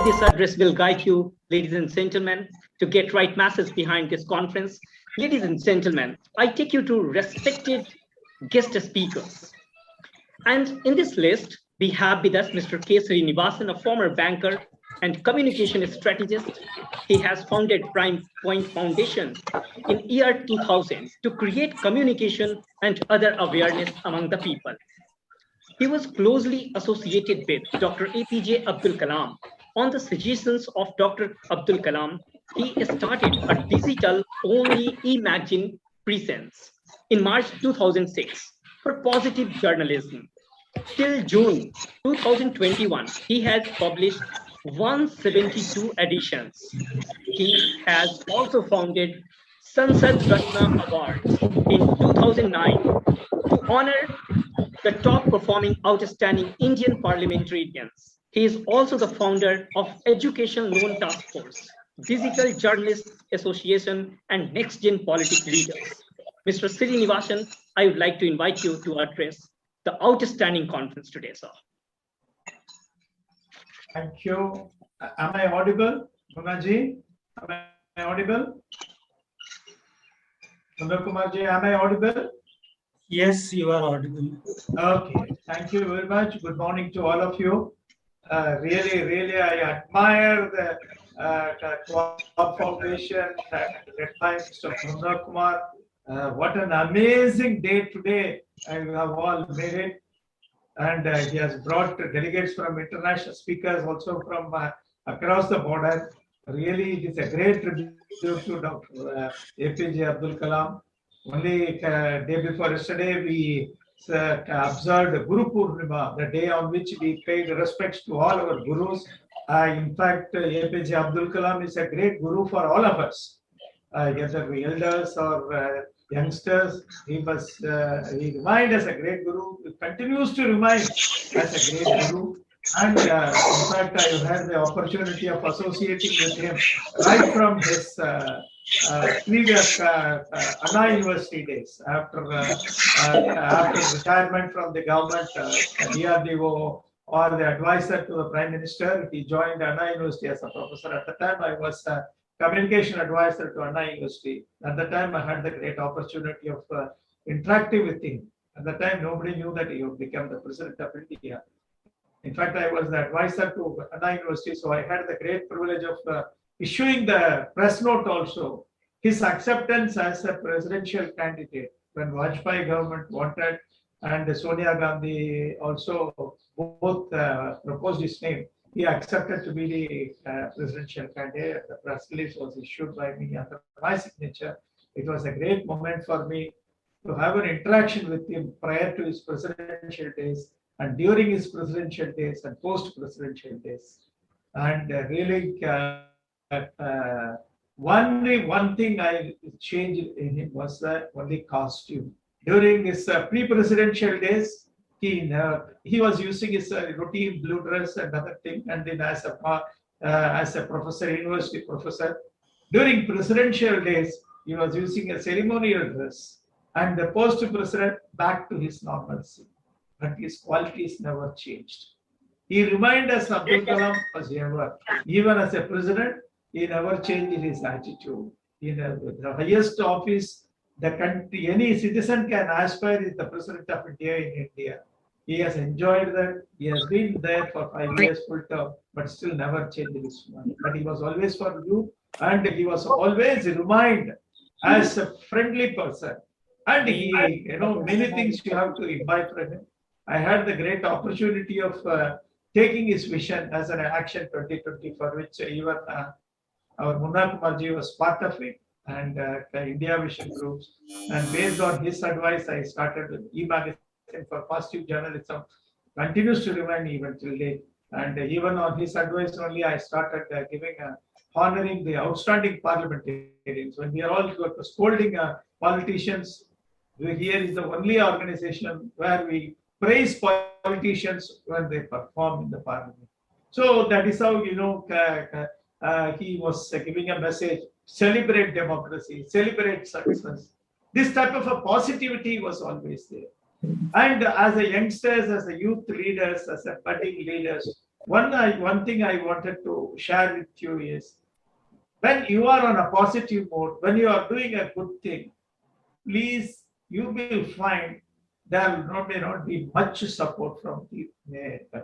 this address will guide you, ladies and gentlemen, to get right masses behind this conference. Ladies and gentlemen, I take you to respected guest speakers. And in this list, we have with us Mr. K. Sriniwasan, a former banker and communication strategist. He has founded Prime Point Foundation in year 2000 to create communication and other awareness among the people. He was closely associated with Dr. APJ Abdul Kalam. On the suggestions of Dr. Abdul Kalam, he started a digital-only e-magazine presence in March 2006 for positive journalism. Till June 2021, he has published 172 editions. He has also founded Sansad Ratna Awards in 2009 to honor the top performing outstanding Indian parliamentarians. He is also the founder of Education Loan Task Force, Digital Journalists Association, and Next Gen Politics Leaders. Mr. Sriniwasan, I would like to invite you to address the outstanding conference today, sir. Thank you. Am I audible, Kumarji? Am I audible? Kumarji, am I audible? Yes, you are audible. Okay, thank you very much. Good morning to all of you. Really, I admire the KYLC Foundation, led by Mr. Kumar. What an amazing day today. I have all made it. And he has brought delegates from international speakers, also from across the border. Really, it is a great tribute to Dr. APJ Abdul Kalam. Only day before yesterday, we observed Guru Purnima, the day on which we paid respects to all our gurus. In fact, APJ Abdul Kalam is a great guru for all of us, whether we elders or youngsters. He remained as a great guru. He continues to remain as a great guru. And in fact, I had the opportunity of associating with him right from his previous Anna University days. After retirement from the government, DRDO, or the advisor to the Prime Minister, he joined Anna University as a professor. At the time, I was a communication advisor to Anna University. At the time, I had the great opportunity of interacting with him. At the time, nobody knew that he would become the President of India. In fact, I was the advisor to Anna University, so I had the great privilege of issuing the press note also. His acceptance as a presidential candidate when Vajpayee government wanted, and Sonia Gandhi also both proposed his name. He accepted to be the presidential candidate. The press release was issued by me under my signature. It was a great moment for me to have an interaction with him prior to his presidential days and during his presidential days and post-presidential days. And really, only one thing I changed in him was the only costume. During his pre-presidential days, he was using his routine blue dress and other thing, and then as a professor, university professor. During presidential days, he was using a ceremonial dress, and the post-president back to his normalcy. But his qualities never changed. He remained as Abdul Kalam as ever. Even as a president, he never changed his attitude. The highest office the country, any citizen can aspire is the President of India in India. He has enjoyed that. He has been there for 5 years full term, but still never changed his mind. But he was always for you, and he was always remained as a friendly person. And he, many things you have to imbibe from him. I had the great opportunity of taking his vision as an Action 2020, for which even our Munna Kumarji was part of it, and the India Vision groups. And based on his advice, I started with e-magazine for positive journalism. Continues to remain even till date. And even on his advice only, I started honoring the outstanding parliamentarians. When we are all scolding politicians, here is the only organization where we praise politicians when they perform in the parliament. So that is how, he was giving a message: celebrate democracy, celebrate success. This type of a positivity was always there. And as a youngsters, as a youth leaders, as a budding leaders, One thing I wanted to share with you is, when you are on a positive mode, when you are doing a good thing, please, you will find there may not be much support from the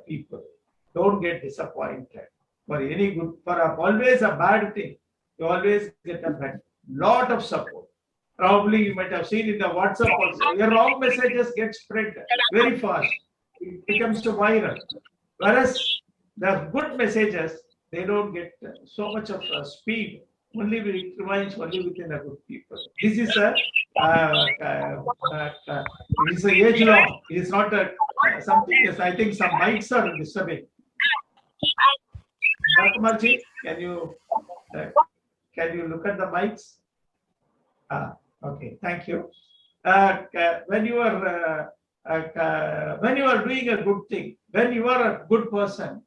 people. Don't get disappointed. For any good, always a bad thing, you always get a lot of support. Probably you might have seen in the WhatsApp also, your wrong messages get spread very fast. It becomes viral. Whereas the good messages, they don't get so much of speed. Only it remains only within a good people. This is a it's a age long. It is not a something. Yes, I think some mics are disturbing. Kumarji, can you look at the mics? Okay, thank you. When you are doing a good thing, when you are a good person,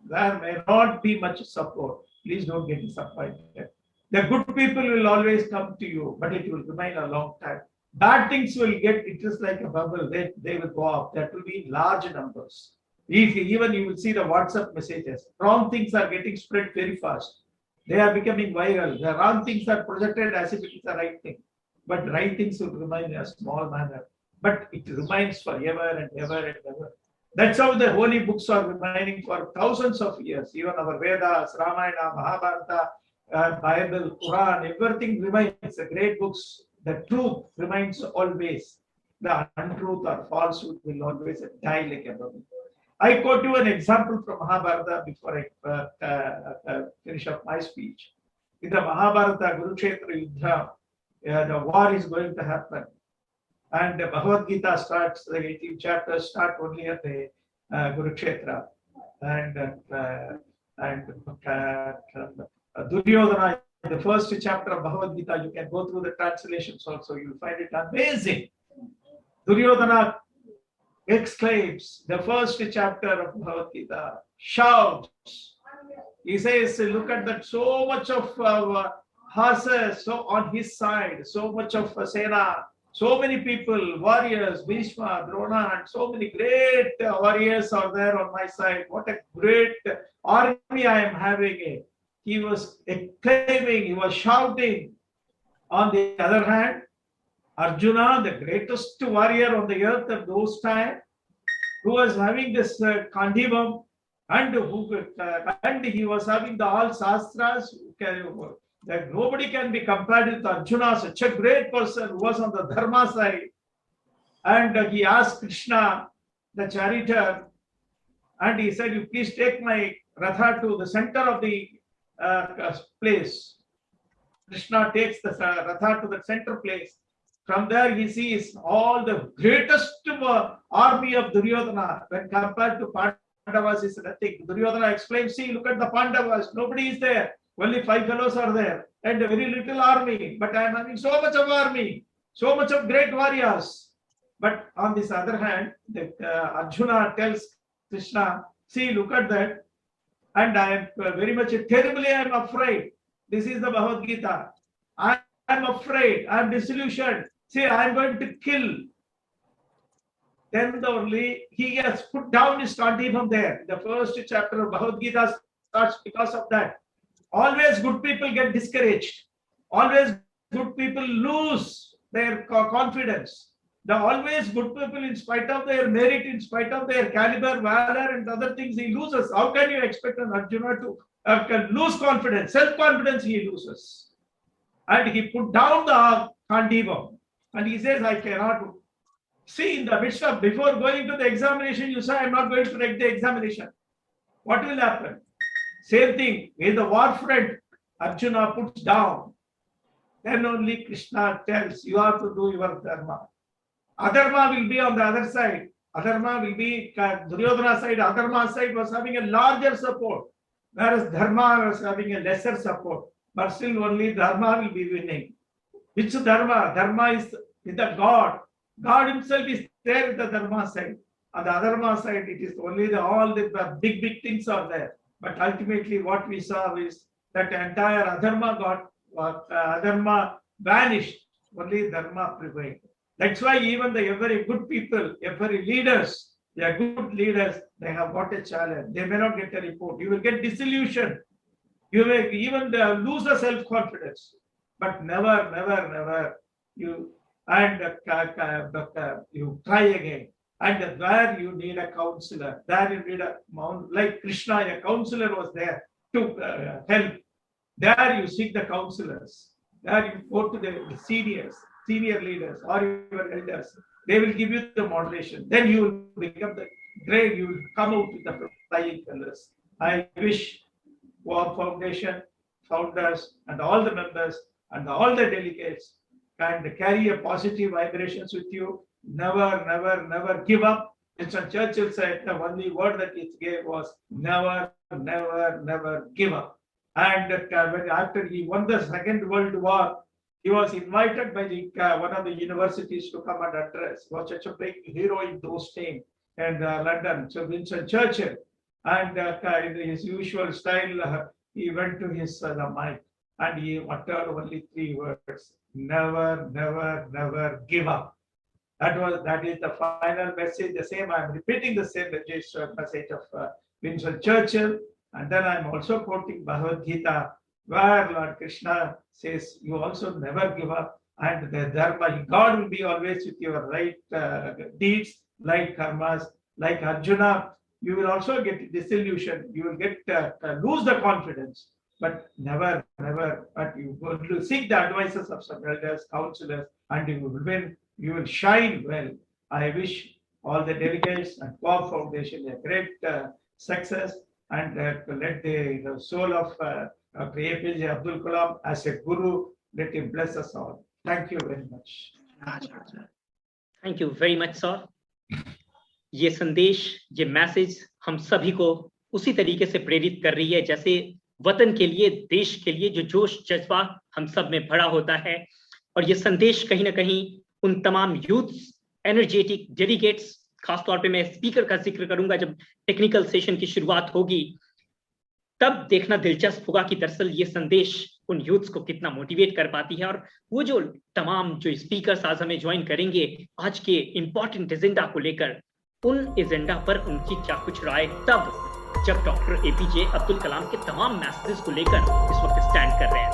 there may not be much support. Please don't get disappointed. The good people will always come to you, but it will remain a long time. Bad things will get, it is like a bubble, they will go up. That will be large numbers. Even you will see the WhatsApp messages. Wrong things are getting spread very fast. They are becoming viral. The wrong things are projected as if it is the right thing. But right things will remain in a small manner. But it remains forever and ever and ever. That's how the holy books are remaining for thousands of years. Even our Vedas, Ramayana, Mahabharata, Bible, Quran, everything remains. The great books, the truth remains always. The untruth or falsehood will always die like a bubble. I quote you an example from Mahabharata before I finish up my speech. In the Mahabharata Kurukshetra Yuddha, the war is going to happen. And the Bhagavad Gita starts, the 18th chapter start only at the Kurukshetra. And Duryodhana, the first chapter of Bhagavad Gita, you can go through the translations also, you'll find it amazing. Duryodhana exclaims, the first chapter of Bhagavad Gita, shouts. He says, look at that, so much of horses so on his side, so much of Sena, so many people, warriors, Bhishma, Drona, and so many great warriors are there on my side. What a great army I am having. He was exclaiming, he was shouting. On the other hand, Arjuna, the greatest warrior on the earth at those times, who was having this Kandivam, and he was having the all Shastras, that nobody can be compared with Arjuna, such a great person who was on the Dharma side. And he asked Krishna, the charioteer, and he said, you please take my Ratha to the center of the place. Krishna takes the Ratha to the center place. From there he sees all the greatest army of Duryodhana when compared to Pandavas is nothing. Duryodhana explains, see, look at the Pandavas, nobody is there. Only 5 fellows are there and a very little army. But I am having so much of army, so much of great warriors. But on this other hand, Arjuna tells Krishna, see, look at that. And I am very much, terribly I am afraid. This is the Bhagavad Gita. I am afraid, I am disillusioned. See, I am going to kill. Then only he has put down his Kandivam there. The first chapter of Bhagavad Gita starts because of that. Always good people get discouraged. Always good people lose their confidence. The always good people, in spite of their merit, in spite of their caliber, valor, and other things, he loses. How can you expect an Arjuna to lose confidence? Self-confidence he loses. And he put down the Kandivam. And he says, I cannot. See, in the midst of, before going to the examination, you say, I am not going to write the examination. What will happen? Same thing, when the war front, Arjuna puts down, then only Krishna tells, you have to do your dharma. Adharma will be on the other side. Adharma will be Duryodhana side. Adharma side was having a larger support, whereas Dharma was having a lesser support. But still only Dharma will be winning. Which Dharma? Dharma is with the God. God himself is there with the Dharma side. On the Adharma side, it is only all the big things are there. But ultimately what we saw is that entire Adharma vanished. Only Dharma prevailed. That's why even the very good people, every leaders, they are good leaders, They have got a challenge. They may not get a report. You will get disillusioned. You may even lose the self-confidence. But never, you you try again. And where you need a counselor, there you need a like Krishna, a counselor was there to help. There you seek the counselors. There you go to the senior leaders or your elders. They will give you the moderation. Then you will become the great. You will come out with the flying colors. I wish KHWAB Foundation, founders, and all the members and all the delegates can carry a positive vibrations with you. Never give up. Winston Churchill said the only word that he gave was never give up. And after he won the Second World War, he was invited by one of the universities to come and address. He was such a big hero in those days in London. So Winston Churchill, and in his usual style, he went to his mic and he uttered only 3 words: never give up. That is the final message. The same, I'm repeating the same message of Winston Churchill, and then I'm also quoting Bhagavad Gita, where Lord Krishna says, you also never give up, and the dharma, God will be always with your right deeds, like karmas, like Arjuna. You will also get disillusioned. You will get lose the confidence, but never. But you will seek the advices of some elders, counselors, and you will win. You will shine well. I wish all the delegates and KHWAB Foundation a great success, and let the soul of APJ Abdul Kalam as a guru, let him bless us all. Thank you very much. Thank you very much, sir. ये संदेश, ये message हम सभी को उसी तरीके से प्रेरित कर रही है जैसे वतन के लिए, देश के लिए जो जोश जज्बा हम सब में भरा होता है। और ये संदेश कहीं ना कहीं उन तमाम यूथ्स, एनर्जेटिक डेलीगेट्स, खासतौर पे मैं स्पीकर का जिक्र करूंगा, जब टेक्निकल सेशन की शुरुआत होगी तब देखना दिलचस्प होगा कि दरअसल ये संदेश उन यूथ्स को कितना मोटिवेट कर पाती है। और वो जो तमाम जो स्पीकर्स आज हमें ज्वाइन करेंगे आज के इंपॉर्टेंट एजेंडा को लेकर, उन एजेंडा पर उनकी क्या कुछ राय तब जब डॉक्टर एपीजे अब्दुल कलाम के तमाम मैसेजेस को लेकर इस वक्त स्टैंड कर रहे हैं।